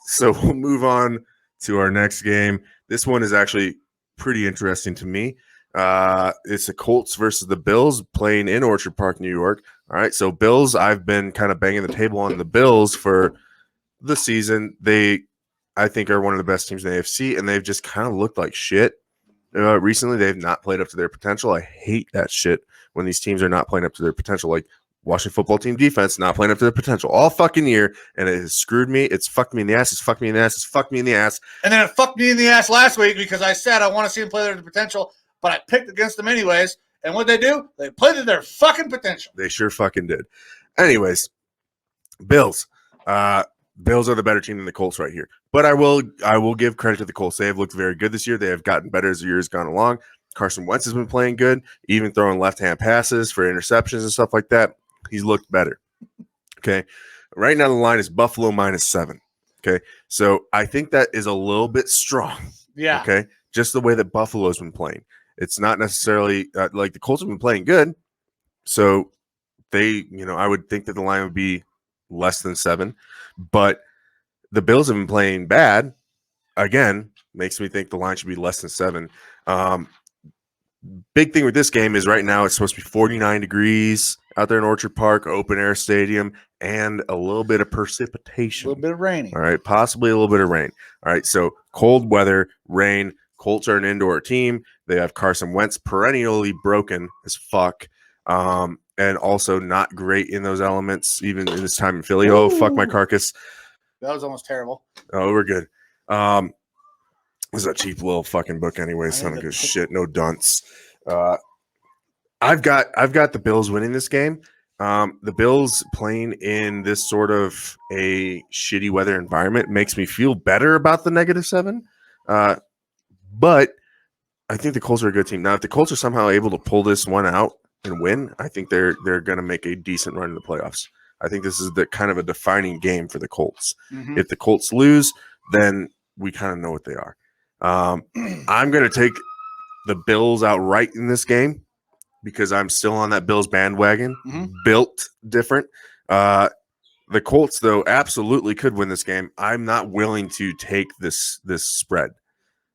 So we'll move on to our next game. This one is actually pretty interesting to me. It's the Colts versus the Bills playing in Orchard Park, New York. All right, so Bills, I've been kind of banging the table on the Bills for the season. They, I think, are one of the best teams in the AFC, and they've just kind of looked like shit. Recently, they've not played up to their potential. I hate that shit when these teams are not playing up to their potential. Like Washington football team defense not playing up to their potential all fucking year, and it has screwed me. It's fucked me in the ass. It's fucked me in the ass. It's fucked me in the ass. And then it fucked me in the ass last week because I said I want to see them play their potential, but I picked against them anyways. And what they do? They played to their fucking potential. They sure fucking did. Anyways, Bills. Bills are the better team than the Colts right here. But I will give credit to the Colts. They have looked very good this year. They have gotten better as the year has gone along. Carson Wentz has been playing good, even throwing left-hand passes for interceptions and stuff like that. He's looked better. Okay. Right now the line is Buffalo -7. Okay. So I think that is a little bit strong. Yeah. Okay. Just the way that Buffalo's been playing. It's not necessarily like the Colts have been playing good. So they, I would think that the line would be less than 7, but the Bills have been playing bad. Again, makes me think the line should be less than 7. Big thing with this game is right now it's supposed to be 49 degrees out there in Orchard Park, open air stadium, and a little bit of precipitation. A little bit of raining. All right, possibly a little bit of rain. All right, so cold weather, rain. Colts are an indoor team. They have Carson Wentz perennially broken as fuck. And also not great in those elements, even in this time in Philly. Ooh. Oh, fuck my carcass. That was almost terrible. Oh, we're good. This is a cheap little fucking book anyway. Son of good shit. No dunce. I've got the Bills winning this game. The Bills playing in this sort of a shitty weather environment makes me feel better about the -7. But I think the Colts are a good team. Now, if the Colts are somehow able to pull this one out and win, I think they're going to make a decent run in the playoffs. I think this is the kind of a defining game for the Colts. Mm-hmm. If the Colts lose, then we kind of know what they are. I'm going to take the Bills outright in this game because I'm still on that Bills bandwagon. Mm-hmm. Built different. The Colts, though, absolutely could win this game. I'm not willing to take this spread.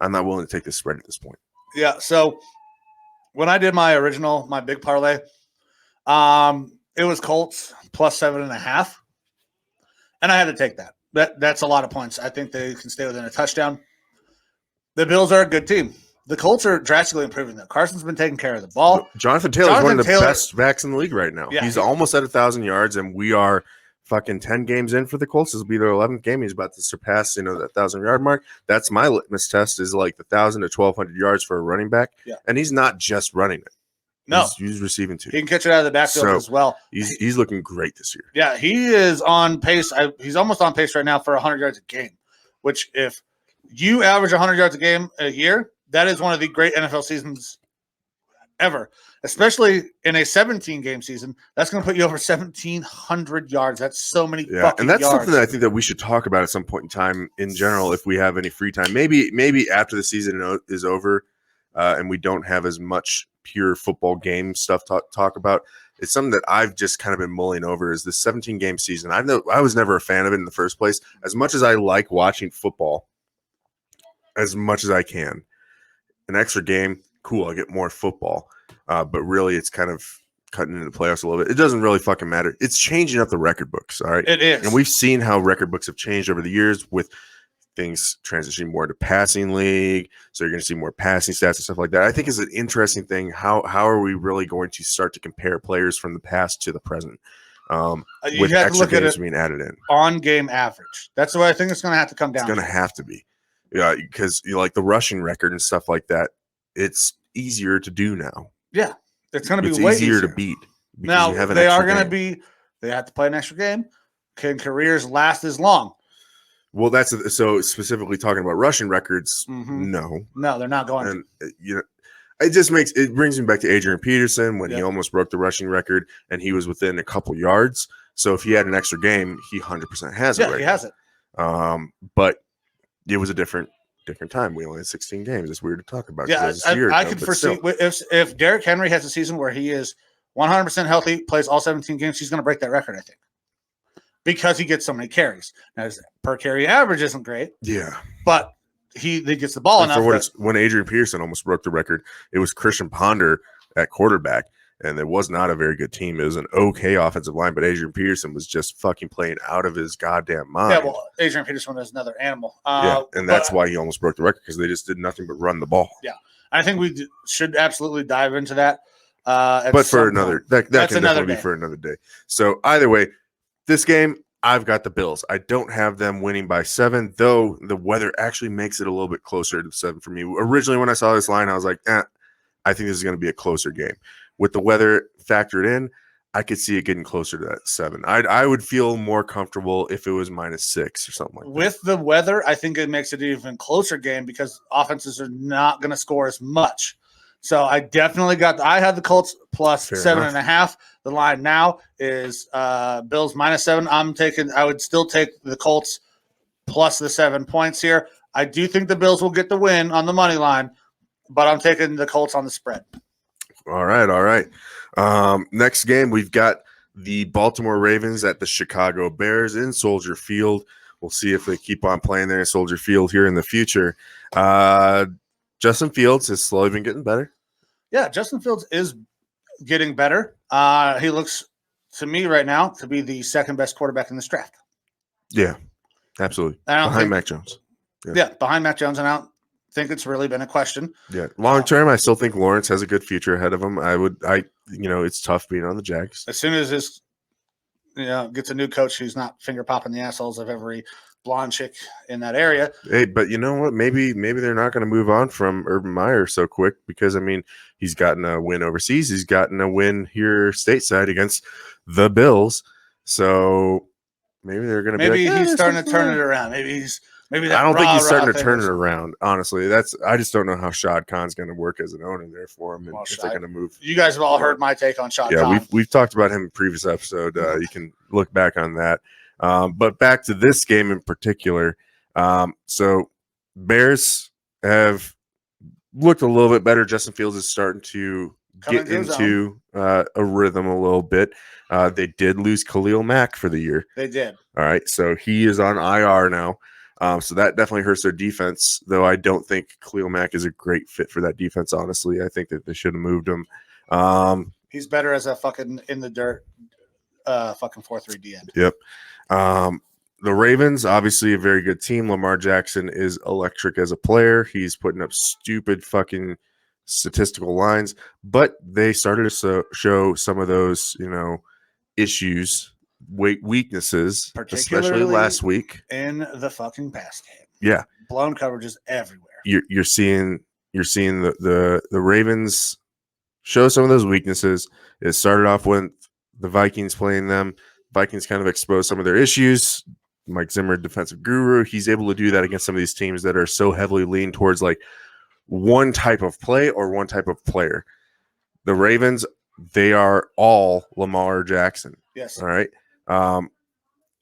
I'm not willing to take this spread at this point. Yeah, so when I did my big parlay, it was Colts +7.5, and I had to take that. That's a lot of points. I think they can stay within a touchdown. The Bills are a good team. The Colts are drastically improving. Though Carson's been taking care of the ball. Jonathan Taylor is one of the best backs in the league right now. Yeah, he's almost at 1,000 yards, and we are fucking 10 games in for the Colts. This will be their 11th game. He's about to surpass, that 1,000-yard mark. That's my litmus test, is like the 1,000 to 1,200 yards for a running back. Yeah. And he's not just running it. No. He's receiving too. He can catch it out of the backfield as well. He's looking great this year. Yeah, he is on pace. He's almost on pace right now for 100 yards a game, which if you average 100 yards a year, that is one of the great NFL seasons ever. Especially in a 17-game season, that's going to put you over 1,700 yards. That's so many fucking yards. And that's something that I think that we should talk about at some point in time in general if we have any free time. Maybe after the season is over and we don't have as much pure football game stuff to talk about. It's something that I've just kind of been mulling over is this 17-game season. I was never a fan of it in the first place. As much as I like watching football, as much as I can, an extra game, cool, I get more football. But really, it's kind of cutting into the playoffs a little bit. It doesn't really fucking matter. It's changing up the record books, all right? It is. And we've seen how record books have changed over the years with things transitioning more to passing league. So you're going to see more passing stats and stuff like that. I think is an interesting thing. How are we really going to start to compare players from the past to the present with extra games being added in? On-game average. That's the way I think it's going to have to come down. It's going to have to be. Yeah, because like the rushing record and stuff like that, it's easier to do now. Yeah, it's going to be way easier to beat. Now, they are going to be – they have to play an extra game. Can careers last as long? Well, that's – so specifically talking about rushing records, no. No, they're not going to. It brings me back to Adrian Peterson when he almost broke the rushing record and he was within a couple yards. So if he had an extra game, he 100% has it. Yeah, he has it. But it was a different time. We only had 16 games. It's weird to talk about. Yeah, I can foresee if Derrick Henry has a season where he is 100% healthy, plays all 17 games, he's going to break that record, I think. because he gets so many carries. Now his per carry average isn't great, but he gets the ball enough. When Adrian Peterson almost broke the record, it was Christian Ponder at quarterback, and it was not a very good team. It was an okay offensive line, but Adrian Peterson was just fucking playing out of his goddamn mind. Yeah, well, Adrian Peterson is another animal. And that's why he almost broke the record, because they just did nothing but run the ball. Yeah, I think we should absolutely dive into that. But for another, that can definitely be for another day. So either way, this game, I've got the Bills. I don't have them winning by 7, though the weather actually makes it a little bit closer to 7 for me. Originally, when I saw this line, I was like, I think this is going to be a closer game. With the weather factored in, I could see it getting closer to that 7. I would feel more comfortable if it was -6 or something like that. With the weather, I think it makes it an even closer game because offenses are not going to score as much. So I definitely I had the Colts plus 7.5. The line now is Bills -7. I would still take the Colts plus the 7 points here. I do think the Bills will get the win on the money line, but I'm taking the Colts on the spread. All right. Next game, we've got the Baltimore Ravens at the Chicago Bears in Soldier Field. We'll see if they keep on playing there in Soldier Field here in the future. Justin Fields has slowly been getting better. Yeah, Justin Fields is getting better. He looks to me right now to be the second best quarterback in this draft. Yeah, absolutely. Behind Mac Jones. Yeah, behind Mac Jones. And I don't think it's really been a question. Yeah, long term, I still think Lawrence has a good future ahead of him. It's tough being on the Jags. As soon as his gets a new coach who's not finger popping the assholes of every blonde chick in that area. Hey, but you know what? Maybe they're not going to move on from Urban Meyer so quick, because he's gotten a win overseas. He's gotten a win here stateside against the Bills. So maybe they're going to be like, he's starting to turn it around. I don't think he's starting to turn it around. Honestly, I just don't know how Shad Khan's going to work as an owner there for him, and if they're going to move. You guys have all heard my take on Shad Khan. Yeah, we've talked about him in previous episode. You can look back on that. But back to this game in particular. So Bears have looked a little bit better. Justin Fields is starting to get into a rhythm a little bit. They did lose Khalil Mack for the year. They did. All right, so he is on IR now. So that definitely hurts their defense, though I don't think Khalil Mack is a great fit for that defense, honestly. I think that they should have moved him. He's better as a fucking in the dirt fucking 4-3 D end. Yep. The Ravens, obviously a very good team. Lamar Jackson is electric as a player. He's putting up stupid fucking statistical lines, but they started to show some of those, issues, weaknesses, especially last week in the fucking pass game. Yeah, blown coverages everywhere. You're seeing the Ravens show some of those weaknesses. It started off with the Vikings playing them. Vikings kind of exposed some of their issues. Mike Zimmer, defensive guru, he's able to do that against some of these teams that are so heavily leaned towards like one type of play or one type of player. The Ravens, they are all Lamar Jackson. Yes. All right.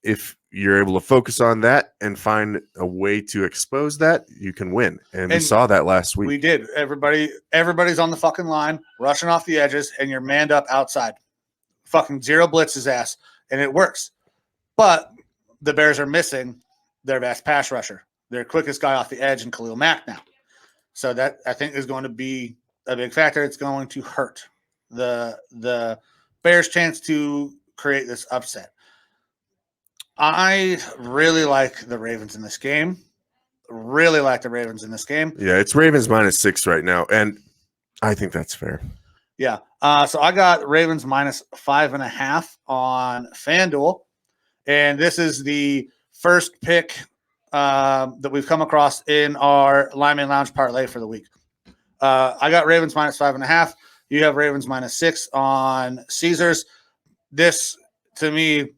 If you're able to focus on that and find a way to expose that, you can win. And we saw that last week. We did. Everybody's on the fucking line, rushing off the edges, and you're manned up outside. Fucking zero blitz his ass, and it works. But the Bears are missing their best pass rusher, their quickest guy off the edge, and Khalil Mack now. So that, I think, is going to be a big factor. It's going to hurt the Bears' chance to create this upset. I really like the Ravens in this game. Yeah, it's Ravens -6 right now, and I think that's fair. Yeah. So I got Ravens -5.5 on FanDuel, and this is the first pick that we've come across in our Lineman Lounge parlay for the week. I got Ravens -5.5. You have Ravens -6 on Caesars. This, to me,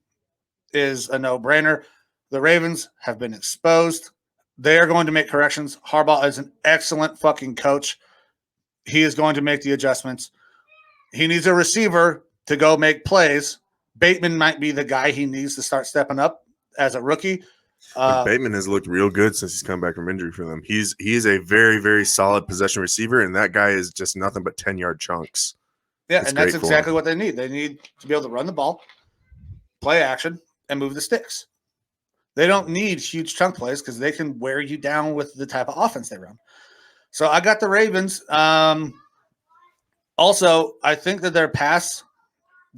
is a no-brainer. The Ravens have been exposed. They are going to make corrections. Harbaugh is an excellent fucking coach. He is going to make the adjustments. He needs a receiver to go make plays. Bateman might be the guy he needs to start stepping up as a rookie. Bateman has looked real good since he's come back from injury for them. He is a very, very solid possession receiver, and that guy is just nothing but 10-yard chunks. Yeah, and that's exactly what they need. They need to be able to run the ball, play action, and move the sticks. They don't need huge chunk plays because they can wear you down with the type of offense they run. So I got the Ravens. Also, I think that their pass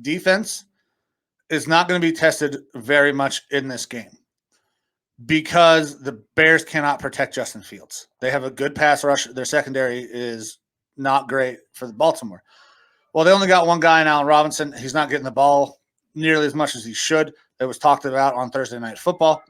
defense is not going to be tested very much in this game because the Bears cannot protect Justin Fields. They have a good pass rush. Their secondary is not great for the Baltimore. Well, they only got one guy in Allen Robinson. He's not getting the ball nearly as much as he should. It was talked about on Thursday Night Football.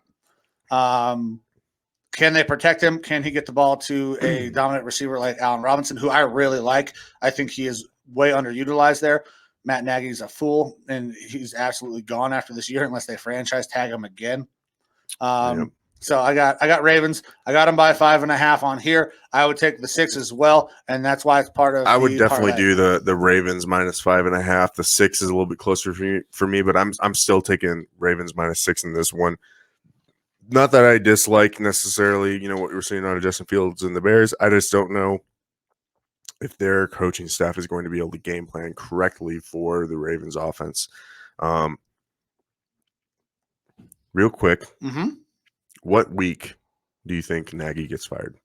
Can they protect him? Can he get the ball to a dominant receiver like Allen Robinson, who I really like? I think he is way underutilized there. Matt Nagy's a fool, and he's absolutely gone after this year unless they franchise tag him again. So I got Ravens. I got them by 5.5 on here. I would take the 6 as well, and that's why it's part of. I would definitely do the Ravens minus 5.5. The 6 is a little bit closer for me, but I'm still taking Ravens minus 6 in this one. Not that I dislike necessarily, what we were seeing out of Justin Fields and the Bears. I just don't know if their coaching staff is going to be able to game plan correctly for the Ravens offense. Real quick, what week do you think Nagy gets fired?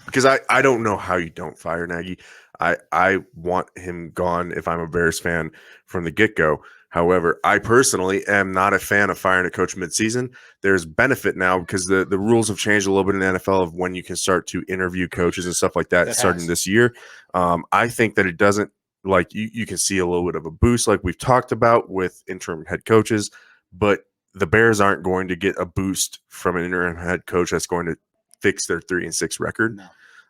Because I don't know how you don't fire Nagy. I want him gone if I'm a Bears fan from the get-go. However, I personally am not a fan of firing a coach midseason. There's benefit now because the rules have changed a little bit in the NFL of when you can start to interview coaches and stuff like that starting this year. I think that it doesn't, like, you can see a little bit of a boost like we've talked about with interim head coaches, but the Bears aren't going to get a boost from an interim head coach that's going to fix their 3-6 record.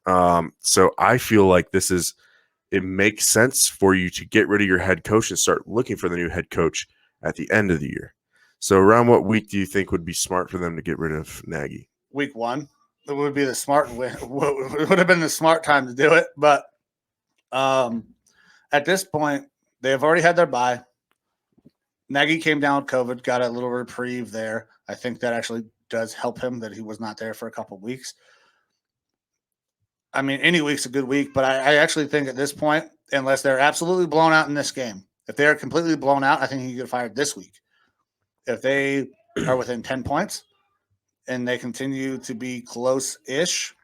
No. So I feel like it makes sense for you to get rid of your head coach and start looking for the new head coach at the end of the year. So around what week do you think would be smart for them to get rid of Nagy? Week 1. It would be it would have been the smart time to do it. But at this point, they've already had their bye. Nagy came down with COVID, got a little reprieve there. I think that actually does help him that he was not there for a couple of weeks. I mean, any week's a good week, but I actually think at this point, unless they're absolutely blown out in this game, if they're completely blown out, I think he can get fired this week. If they are within 10 points and they continue to be close-ish,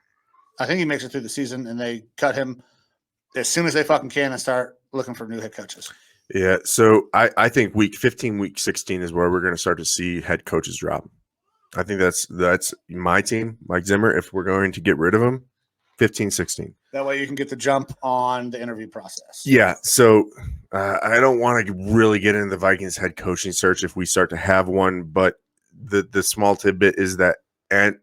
I think he makes it through the season and they cut him as soon as they fucking can and start looking for new head coaches. Yeah, so I think week 15, week 16 is where we're going to start to see head coaches drop. I think that's my team, Mike Zimmer. If we're going to get rid of him, 15, 16. That way you can get the jump on the interview process. Yeah, so I don't want to really get into the Vikings head coaching search if we start to have one, but the small tidbit is that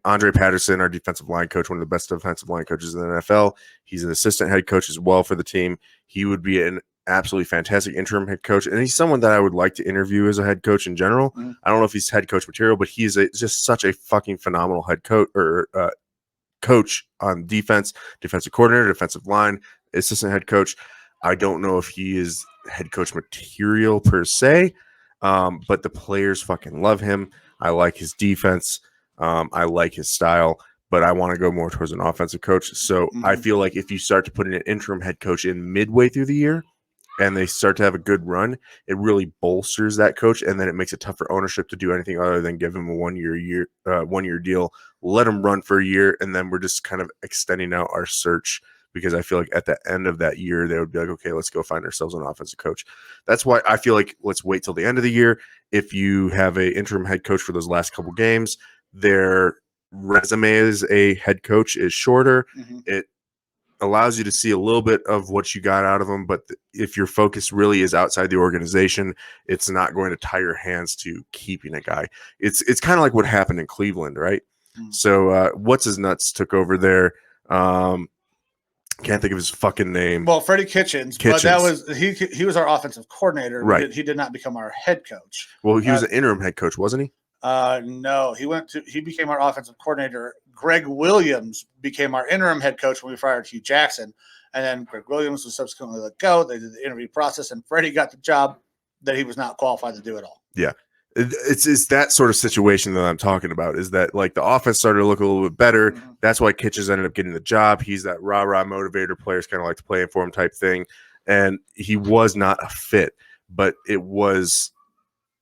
Andre Patterson, our defensive line coach, one of the best defensive line coaches in the NFL, he's an assistant head coach as well for the team. He would be an absolutely fantastic interim head coach, and he's someone that I would like to interview as a head coach in general. Mm-hmm. I don't know if he's head coach material, but he's just such a fucking phenomenal head coach or coach on defense, defensive coordinator, defensive line, assistant head coach. I don't know if he is head coach material per se, but the players fucking love him. I like his defense. I like his style, but I want to go more towards an offensive coach. So I feel like if you start to put in an interim head coach in midway through the year and they start to have a good run, it really bolsters that coach, and then it makes it tough for ownership to do anything other than give him a one-year deal, let him run for a year, and then we're just kind of extending out our search because I feel like at the end of that year, they would be like, okay, let's go find ourselves an offensive coach. That's why I feel like let's wait till the end of the year. If you have an interim head coach for those last couple games, their resume as a head coach is shorter. Mm-hmm. It allows you to see a little bit of what you got out of them, but if your focus really is outside the organization, it's not going to tie your hands to keeping a guy. It's kind of like what happened in Cleveland, right? Mm-hmm. So what's his nuts took over there. Can't think of his fucking name. Well, Freddie Kitchens. But that was he was our offensive coordinator. Right. He did not become our head coach. Well, he was an interim head coach, wasn't he? No, he became our offensive coordinator. Greg Williams became our interim head coach when we fired Hugh Jackson. And then Greg Williams was subsequently let go. They did the interview process, and Freddie got the job that he was not qualified to do at all. Yeah. It's that sort of situation that I'm talking about, is that like the offense started to look a little bit better. Mm-hmm. That's why Kitchens ended up getting the job. He's that rah-rah motivator, players kind of like to play for him type thing. And he was not a fit, but it was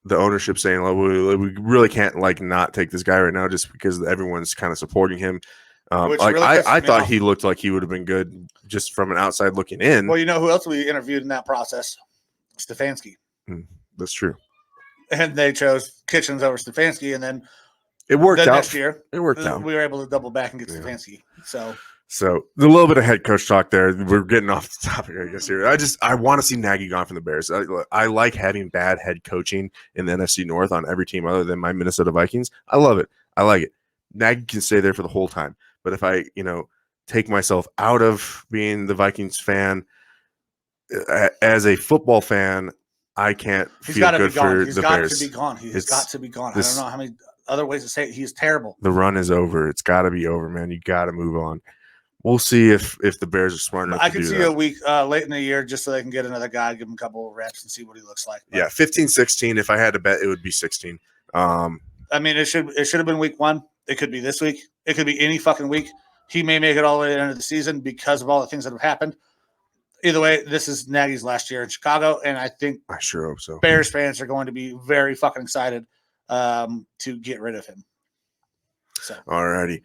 the ownership saying, "Well, we really can't like not take this guy right now just because everyone's kind of supporting him." Which Like really pisses I me thought off. he looked like he would have been good just from an outside looking in. Well, you know who else we interviewed in that process? Stefanski. That's true. And they chose Kitchens over Stefanski, and then It worked out. Next year, it worked out. We were able to double back and get Stefanski. So a little bit of head coach talk there. We're getting off the topic, I guess. Here, I want to see Nagy gone from the Bears. I like having bad head coaching in the NFC North on every team other than my Minnesota Vikings. I love it. I like it. Nagy can stay there for the whole time. But if I, take myself out of being the Vikings fan as a football fan, I can't feel good for the Bears. He's got to be gone. He's got to be gone. I don't know how many other ways to say it. He's terrible. The run is over. It's got to be over, man. You got to move on. We'll see if the Bears are smart enough to do that. I can see a week late in the year just so they can get another guy, give him a couple of reps and see what he looks like. But, 15-16. If I had to bet, it would be 16. I mean, it should have been week 1. It could be this week. It could be any fucking week. He may make it all the way to the end of the season because of all the things that have happened. Either way, this is Nagy's last year in Chicago, and I sure hope so. Bears fans are going to be very fucking excited to get rid of him. So, all righty.